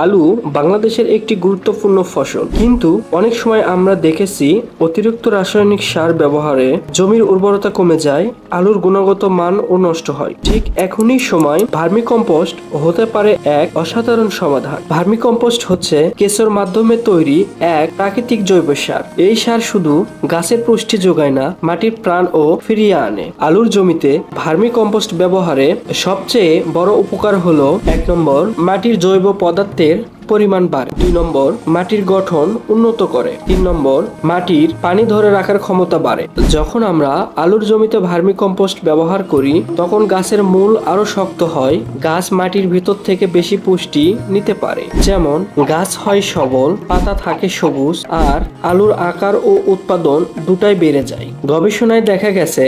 আলু বাংলাদেশের একটি গুরুত্বপূর্ণ ফসল, কিন্তু অনেক সময় আমরা দেখেছি অতিরিক্ত রাসায়নিক সার ব্যবহারে জমির উর্বরতা কমে যায়, আলুর গুণগত মান ও নষ্ট হয়। ঠিক এখনই সময় ভার্মিকম্পোস্ট হতে পারে এক অসাধারণ সমাধান। ভার্মিকম্পোস্ট হচ্ছে কেঁচোর মাধ্যমে তৈরি এক প্রাকৃতিক জৈব সার। এই সার শুধু গাছের পুষ্টি যোগায় না, মাটির প্রাণ ও ফিরিয়ে আনে। আলুর জমিতে ভার্মিকম্পোস্ট ব্যবহারে সবচেয়ে বড় উপকার হলো 1 নম্বর, মাটির জৈব পদার্থের পরিমাণ বাড়ে। 2 নম্বর, মাটির গঠন উন্নত করে। 3 নম্বর, মাটির পানি ধরে রাখার ক্ষমতা বাড়ে। যখন আমরা আলুর জমিতে ভার্মিকম্পোস্ট ব্যবহার করি তখন গাছের মূল আরো শক্ত হয়, গাছ মাটির ভিতর থেকে বেশি পুষ্টি নিতে পারে। যেমন গাছ হয় সবল, পাতা থাকে সবুজ, আর আলুর আকার ও উৎপাদন দুটাই বেড়ে যায়। গবেষণায় দেখা গেছে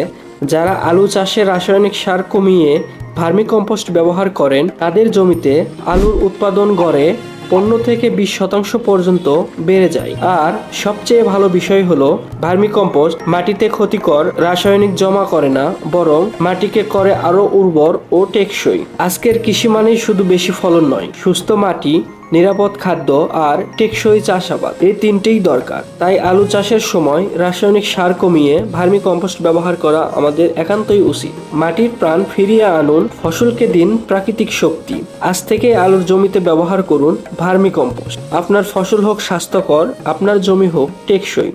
যারা আলু চাষে রাসায়নিক সার কমিয়ে ভার্মিকম্পোস্ট ব্যবহার করেন তাদের জমিতে আলুর উৎপাদন গড়ে 15 থেকে 20% পর্যন্ত বেড়ে যায়। আর সবচেয়ে ভালো বিষয় হলো ভার্মিকম্পোস্ট মাটিতে ক্ষতিকর রাসায়নিক জমা করে না, বরং মাটিকে করে আরো উর্বর ও টেকসই। আজকের কৃষি মানেই শুধু বেশি ফলন নয়, সুস্থ মাটি, নিরাপদ খাদ্য আর টেকসই চাষাবাদ, এই তিনটেই দরকার। তাই আলু চাষের সময় রাসায়নিক সার কমিয়ে ভার্মিকম্পোস্ট ব্যবহার করা আমাদের একান্তই উচিত। মাটির প্রাণ ফিরিয়ে আনুন, ফসলকে দিন প্রাকৃতিক শক্তি। আজ থেকে আলুর জমিতে ব্যবহার করুন ভার্মিকম্পোস্ট। আপনার ফসল হোক স্বাস্থ্যকর, আপনার জমি হোক টেকসই।